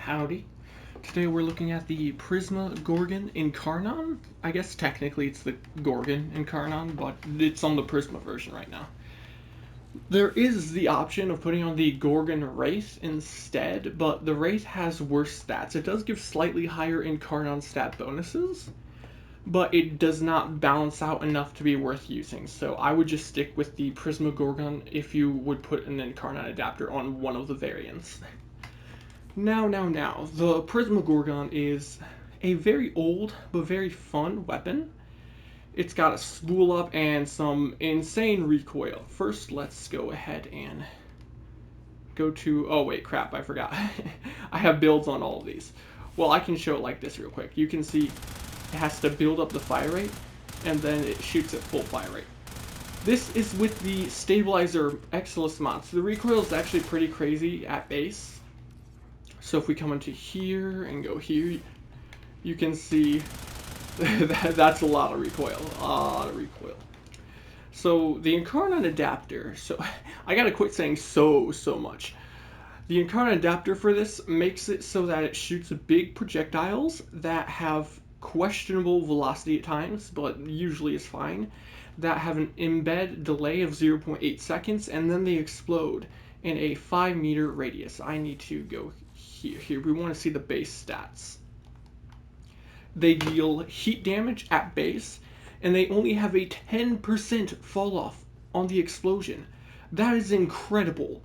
Howdy. Today we're looking at the Prisma Gorgon Incarnon. I guess technically it's the Gorgon Incarnon, but it's on the Prisma version right now. There is the option of putting on the Gorgon Wraith instead, but the Wraith has worse stats. It does give slightly higher Incarnon stat bonuses, but it does not balance out enough to be worth using. So I would just stick with the Prisma Gorgon if you would put an Incarnon adapter on one of the variants. Now, the Prisma Gorgon is a very old but very fun weapon. It's got a spool up and some insane recoil. First, let's go ahead and go to... Oh, wait, crap, I forgot. I have builds on all of these. Well, I can show it like this real quick. You can see it has to build up the fire rate, and then it shoots at full fire rate. This is with the Stabilizer Exilus mod. So the recoil is actually pretty crazy at base. So if we come into here and go here, you can see that's a lot of recoil, So the Incarnon adapter, so I gotta quit saying so much. The Incarnon adapter for this makes it so that it shoots big projectiles that have questionable velocity at times, but usually is fine, that have an embed delay of 0.8 seconds, and then they explode in a 5-meter radius. I need to go here. We want to see the base stats. They deal heat damage at base, and they only have a 10% fall off on the explosion. That is incredible.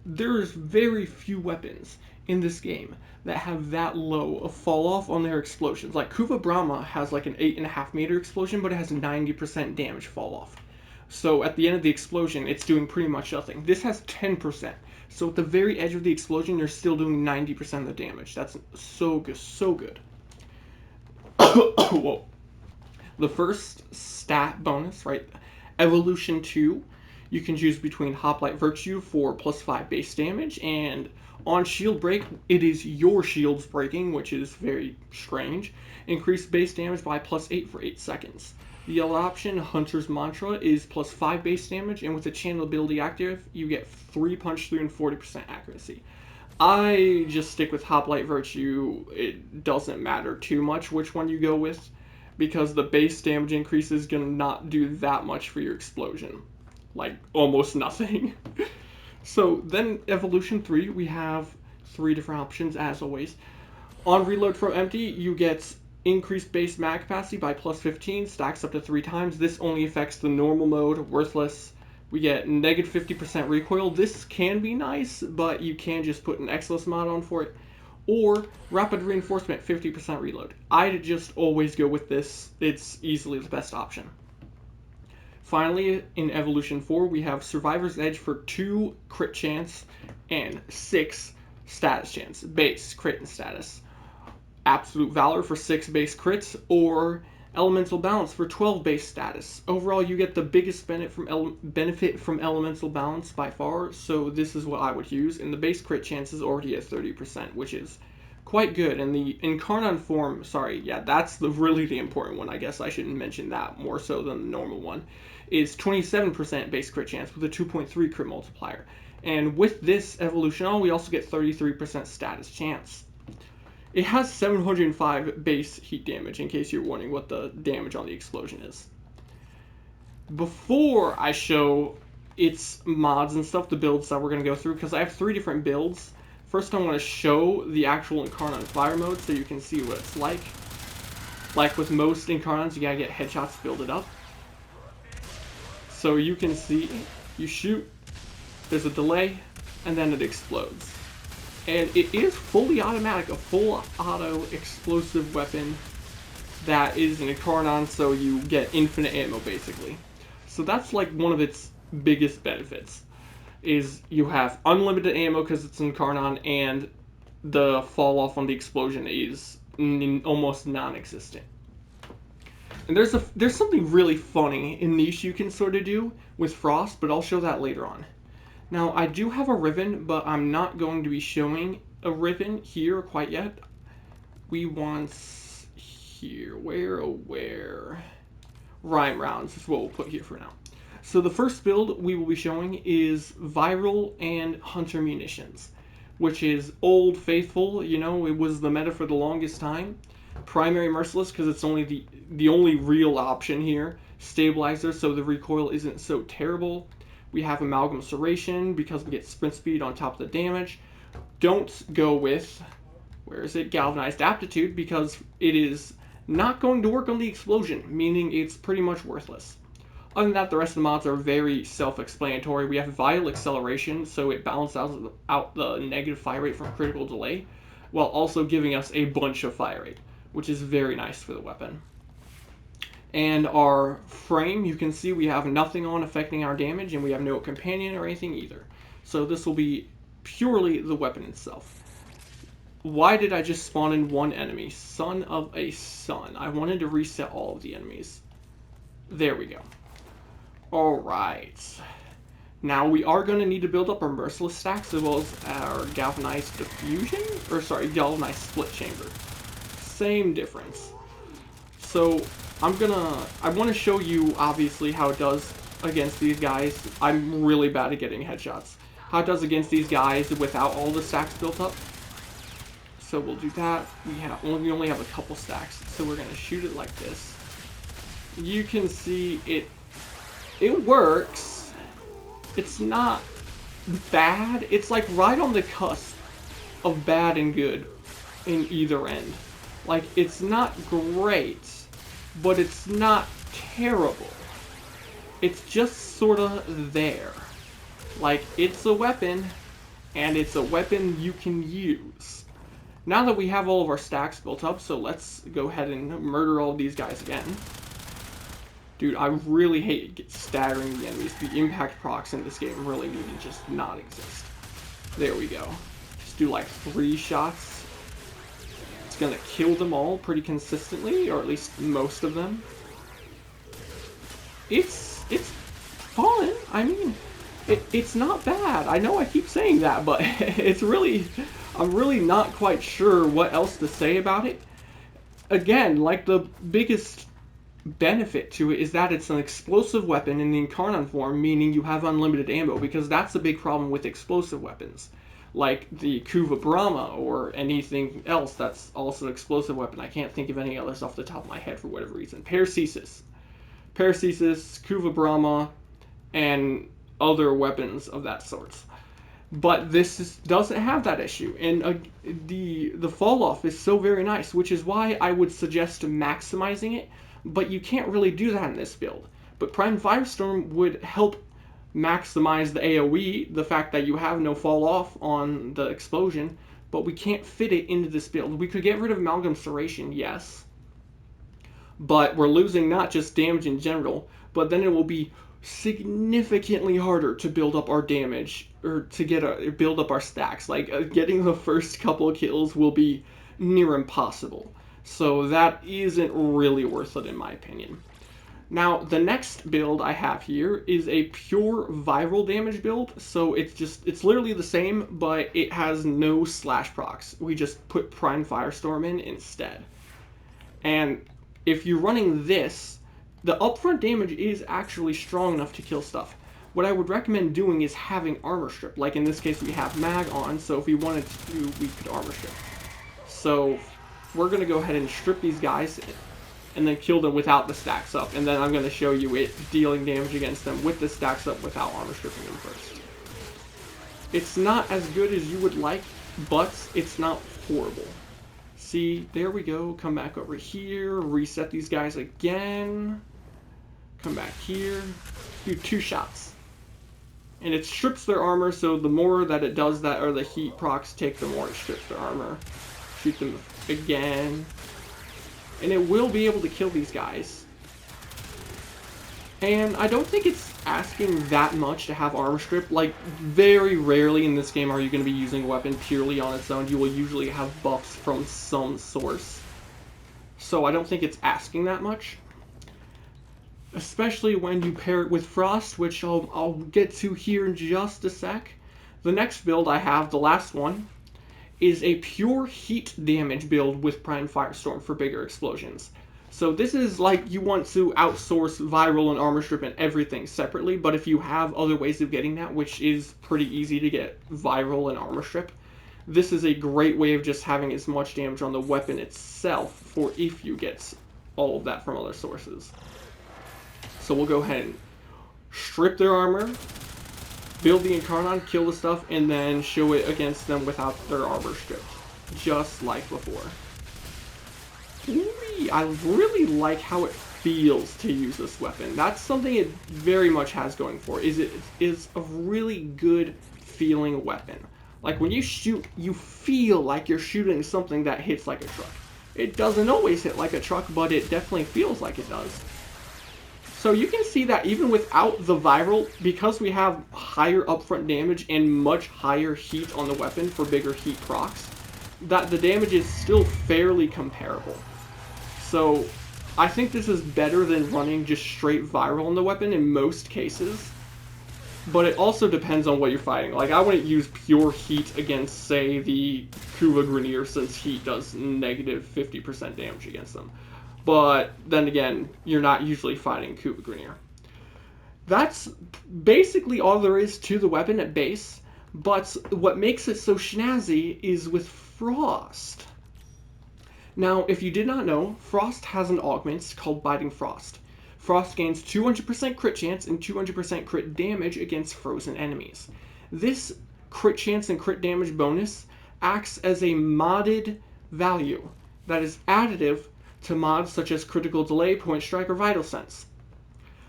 There's very few weapons in this game that have that low of fall off on their explosions. Like Kuva Brahma has like an 8.5-meter explosion, but it has 90% damage fall off. So at the end of the explosion, it's doing pretty much nothing. This has 10%. So at the very edge of the explosion, you're still doing 90% of the damage. That's so good, so good. Whoa. The first stat bonus, right? Evolution 2. You can choose between Hoplite Virtue for +5 base damage, and on shield break, it is your shields breaking, which is very strange. Increase base damage by +8 for 8 seconds. The other option, Hunter's Mantra, is +5 base damage, and with the channel ability active, you get 3 punch through and 40% accuracy. I just stick with Hoplite Virtue. It doesn't matter too much which one you go with, because the base damage increase is going to not do that much for your explosion. Like, almost nothing. So, then Evolution 3, we have 3 different options, as always. On reload from empty, you get increased base mag capacity by +15, stacks up to 3 times. This only affects the normal mode, worthless. We get negative 50% recoil. This can be nice, but you can just put an Exilus mod on for it. Or rapid reinforcement, 50% reload. I just always go with this. It's easily the best option. Finally, in Evolution 4, we have Survivor's Edge for 2 crit chance and 6 status chance. Base, crit, and status. Absolute Valor for 6 base crits, or Elemental Balance for 12 base status. Overall, you get the biggest benefit from Elemental Balance by far, so this is what I would use. And the base crit chance is already at 30%, which is quite good. And the Incarnon form, that's really the important one. I guess I shouldn't mention that more so than the normal one. Is 27% base crit chance with a 2.3 crit multiplier. And with this evolution, we also get 33% status chance. It has 705 base heat damage, in case you're wondering what the damage on the explosion is. Before I show its mods and stuff, the builds that we're going to go through, because I have 3 different builds. First, I want to show the actual Incarnon fire mode so you can see what it's like. Like with most Incarnons, you gotta get headshots builded up. So you can see, you shoot, there's a delay, and then it explodes. And it is fully automatic, a full auto explosive weapon that is an Incarnon, so you get infinite ammo basically. So that's like one of its biggest benefits, is you have unlimited ammo because it's an Incarnon, and the fall off on the explosion is almost non-existent. And there's something really funny in niche you can sort of do with Frost, but I'll show that later on. Now, I do have a Riven, but I'm not going to be showing a Riven here quite yet. We want here, where? Rhyme rounds is what we'll put here for now. So the first build we will be showing is Viral and Hunter Munitions. which is Old Faithful. You know, it was the meta for the longest time. Primary Merciless, because it's only the only real option here. Stabilizer, so the recoil isn't so terrible. We have Amalgam Serration, because we get sprint speed on top of the damage. Don't go with, where is it, Galvanized Aptitude, because it is not going to work on the explosion, meaning it's pretty much worthless. Other than that, the rest of the mods are very self-explanatory. We have Vital Acceleration, so it balances out the negative fire rate from critical delay, while also giving us a bunch of fire rate, which is very nice for the weapon. And our frame, you can see we have nothing on affecting our damage, and we have no companion or anything either. So this will be purely the weapon itself. Why did I just spawn in one enemy? Son of a son. I wanted to reset all of the enemies. There we go. Alright. Now we are going to need to build up our Merciless stacks as well as our Galvanized Diffusion? Or sorry, Galvanized Split Chamber. Same difference. So I want to show you obviously how it does against these guys. I'm really bad at getting headshots. How it does against these guys without all the stacks built up. So we'll do that. We only have a couple stacks, so we're going to shoot it like this. You can see it works. It's not bad. It's like right on the cusp of bad and good in either end. Like, it's not great, but it's not terrible. It's just sort of there. Like, it's a weapon, and it's a weapon you can use. Now that we have all of our stacks built up, so let's go ahead and murder all of these guys again. Dude, I really hate staggering the enemies. The impact procs in this game really need to just not exist. There we go. Just do like 3 shots. It's gonna kill them all pretty consistently, or at least most of them. It's fun. I mean, it's not bad. I know I keep saying that, but I'm really not quite sure what else to say about it. Again, like, the biggest benefit to it is that it's an explosive weapon in the Incarnon form, meaning you have unlimited ammo, because that's the big problem with explosive weapons. Like the Kuva Brahma or anything else that's also an explosive weapon. I can't think of any others off the top of my head for whatever reason. Paracesis, Kuva Brahma, and other weapons of that sort. But this doesn't have that issue, and the fall off is so very nice, which is why I would suggest maximizing it. But you can't really do that in this build. But Prime Firestorm would help maximize the AoE, the fact that you have no fall off on the explosion, but we can't fit it into this build. We could get rid of Amalgam Serration, yes, but we're losing not just damage in general, but then it will be significantly harder to build up our damage, or to build up our stacks. Like, getting the first couple of kills will be near impossible. So that isn't really worth it in my opinion. Now, the next build I have here is a pure viral damage build. So it's literally the same, but it has no slash procs. We just put Prime Firestorm in instead. And if you're running this, the upfront damage is actually strong enough to kill stuff. What I would recommend doing is having armor strip. Like in this case, we have mag on, so if we wanted to, we could armor strip. So we're going to go ahead and strip these guys and then kill them without the stacks up. And then I'm going to show you it dealing damage against them with the stacks up without armor stripping them first. It's not as good as you would like, but it's not horrible. See, there we go. Come back over here. Reset these guys again. Come back here. Do 2 shots. And it strips their armor, so the more that it does that, or the heat procs take, the more it strips their armor. Shoot them again. And it will be able to kill these guys. And I don't think it's asking that much to have armor strip. Like, very rarely in this game are you going to be using a weapon purely on its own. You will usually have buffs from some source. So I don't think it's asking that much. Especially when you pair it with Frost, which I'll get to here in just a sec. The next build I have, the last one, is a pure heat damage build with Prime Firestorm for bigger explosions. So this is like you want to outsource viral and armor strip and everything separately, but if you have other ways of getting that, which is pretty easy to get viral and armor strip, this is a great way of just having as much damage on the weapon itself for if you get all of that from other sources. So we'll go ahead and strip their armor, build the Incarnon, kill the stuff, and then show it against them without their armor stripped. Just like before. Ooh, I really like how it feels to use this weapon. That's something it very much has going for it. It is a really good feeling weapon. Like when you shoot, you feel like you're shooting something that hits like a truck. It doesn't always hit like a truck, but it definitely feels like it does. So you can see that even without the viral, because we have higher upfront damage and much higher heat on the weapon for bigger heat procs, that the damage is still fairly comparable. So I think this is better than running just straight viral on the weapon in most cases. But it also depends on what you're fighting. Like, I wouldn't use pure heat against, say, the Kuva Grenier, since heat does negative 50% damage against them. But then again, you're not usually fighting Kuva Grenier. That's basically all there is to the weapon at base. But what makes it so snazzy is with Frost. Now, if you did not know, Frost has an augment called Biting Frost. Frost gains 200% crit chance and 200% crit damage against frozen enemies. This crit chance and crit damage bonus acts as a modded value that is additive to mods such as Critical Delay, Point Strike, or Vital Sense.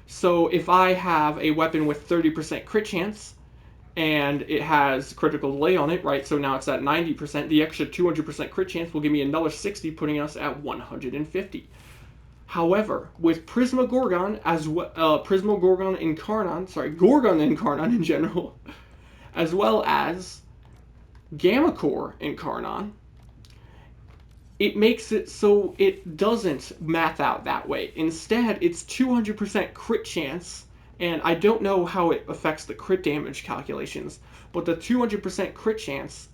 So if I have a weapon with 30% crit chance, and it has Critical Delay on it, right, so now it's at 90%, the extra 200% crit chance will give me another 60, putting us at 150. However, with Prisma Gorgon, Prisma Gorgon Incarnon, Gorgon Incarnon in general, as well as Gamma Core Incarnon, it makes it so it doesn't math out that way. Instead, it's 200% crit chance, and I don't know how it affects the crit damage calculations, but the 200% crit chance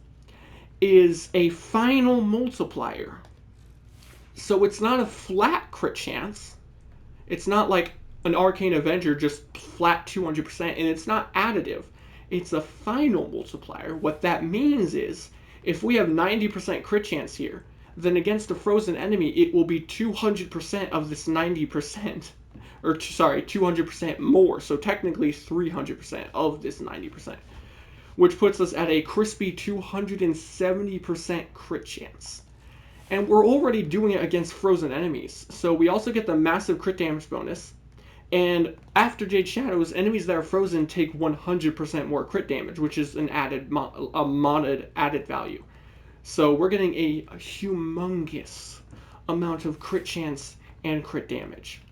is a final multiplier. So it's not a flat crit chance. It's not like an Arcane Avenger, just flat 200%, and it's not additive. It's a final multiplier. What that means is, if we have 90% crit chance here, then against a frozen enemy, it will be 200% of this 90%. Or, sorry, 200% more. So technically 300% of this 90%. Which puts us at a crispy 270% crit chance. And we're already doing it against frozen enemies. So we also get the massive crit damage bonus. And after Jade Shadows, enemies that are frozen take 100% more crit damage, which is an added, a modded added value. So we're getting a humongous amount of crit chance and crit damage.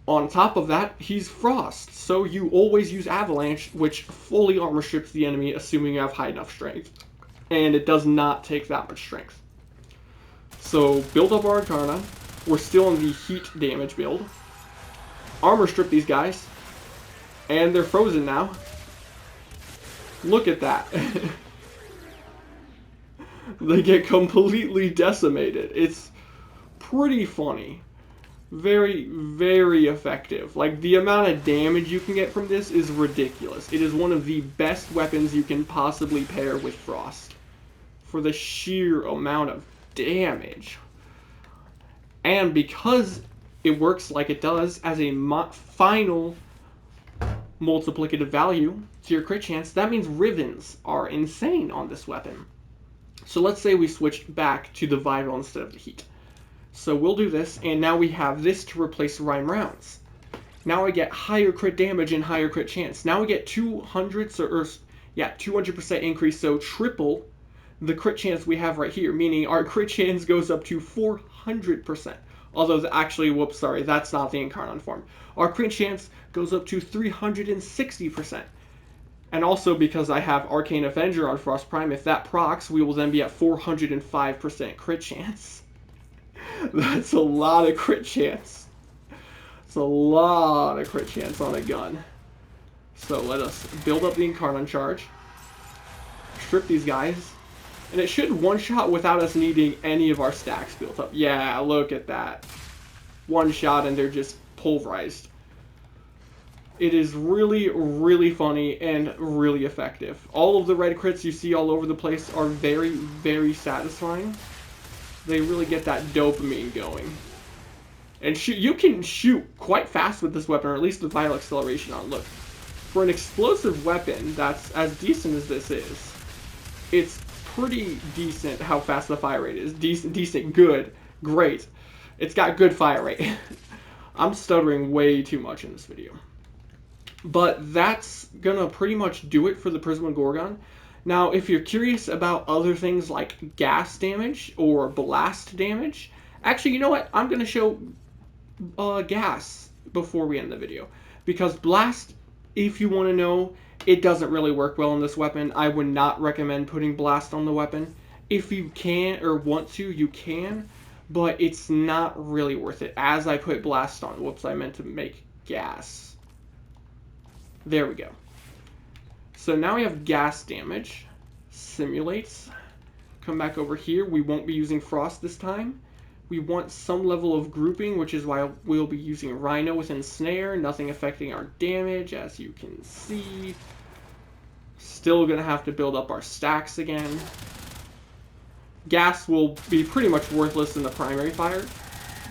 On top of that, he's Frost, so you always use Avalanche, which fully armor strips the enemy, assuming you have high enough strength. And it does not take that much strength. So, build up our Incarnon. We're still in the heat damage build. Armor strip these guys. And they're frozen now. Look at that. They get completely decimated. It's pretty funny. Very, very effective. Like, the amount of damage you can get from this is ridiculous. It is one of the best weapons you can possibly pair with Frost. For the sheer amount of damage. And because it works like it does as a final multiplicative value to your crit chance, that means Rivens are insane on this weapon. So let's say we switched back to the vital instead of the heat. So we'll do this, and now we have this to replace Rhyme Rounds. Now I get higher crit damage and higher crit chance. Now we get 200% increase, so triple the crit chance we have right here, meaning our crit chance goes up to 400%. Although, actually, whoops, sorry, that's not the Incarnon form. Our crit chance goes up to 360%. And also, because I have Arcane Avenger on Frost Prime, if that procs, we will then be at 405% crit chance. That's a lot of crit chance. It's a lot of crit chance on a gun. So let us build up the Incarnon charge. Strip these guys. And it should one-shot without us needing any of our stacks built up. Yeah, look at that. One shot and they're just pulverized. It is really, really funny and really effective. All of the red crits you see all over the place are very, very satisfying. They really get that dopamine going. And you can shoot quite fast with this weapon, or at least with vital acceleration on. Look, for an explosive weapon that's as decent as this is, it's pretty decent how fast the fire rate is. Decent, good, great. It's got good fire rate. I'm stuttering way too much in this video. But that's gonna pretty much do it for the Prisma Gorgon. Now, if you're curious about other things like gas damage or blast damage, actually, you know what? I'm gonna show gas before we end the video, because blast, if you want to know, it doesn't really work well on this weapon. I would not recommend putting blast on the weapon. If you can or want to, you can, but it's not really worth it. As I put blast on, whoops, I meant to make gas. There we go. So now we have gas damage. Simulates. Come back over here. We won't be using frost this time. We want some level of grouping, which is why we'll be using Rhino with Ensnare. Nothing affecting our damage, as you can see. Still going to have to build up our stacks again. Gas will be pretty much worthless in the primary fire,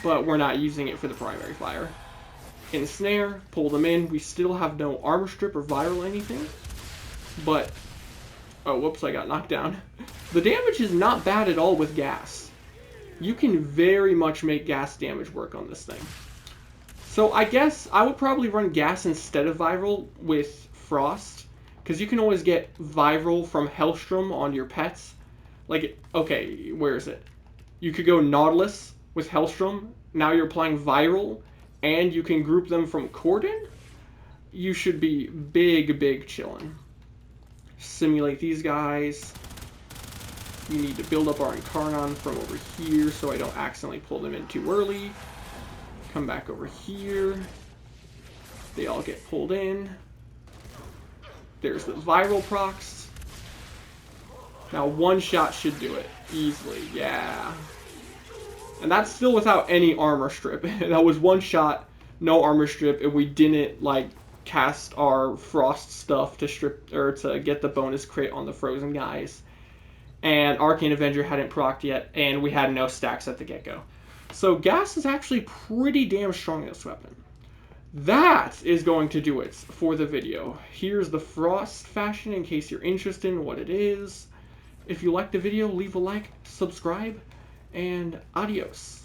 but we're not using it for the primary fire. Ensnare, pull them in. We still have no armor strip or viral anything, but... oh, whoops, I got knocked down. The damage is not bad at all with gas. You can very much make gas damage work on this thing. So I guess I would probably run gas instead of viral with frost, because you can always get viral from Hellstrom on your pets. Like, okay, where is it? You could go Nautilus with Hellstrom. Now you're applying viral, and you can group them from Cordon. You should be big chillin'. Simulate these guys. We need to build up our Incarnon from over here so I don't accidentally pull them in too early. Come back over here. They all get pulled in. There's the viral procs. Now one shot should do it easily, yeah. And that's still without any armor strip. That was one shot, no armor strip, and we didn't like cast our frost stuff to strip or to get the bonus crit on the frozen guys. And Arcane Avenger hadn't procced yet, and we had no stacks at the get-go. So gas is actually pretty damn strong in this weapon. That is going to do it for the video. Here's the frost fashion in case you're interested in what it is. If you liked the video, leave a like, subscribe, and adios.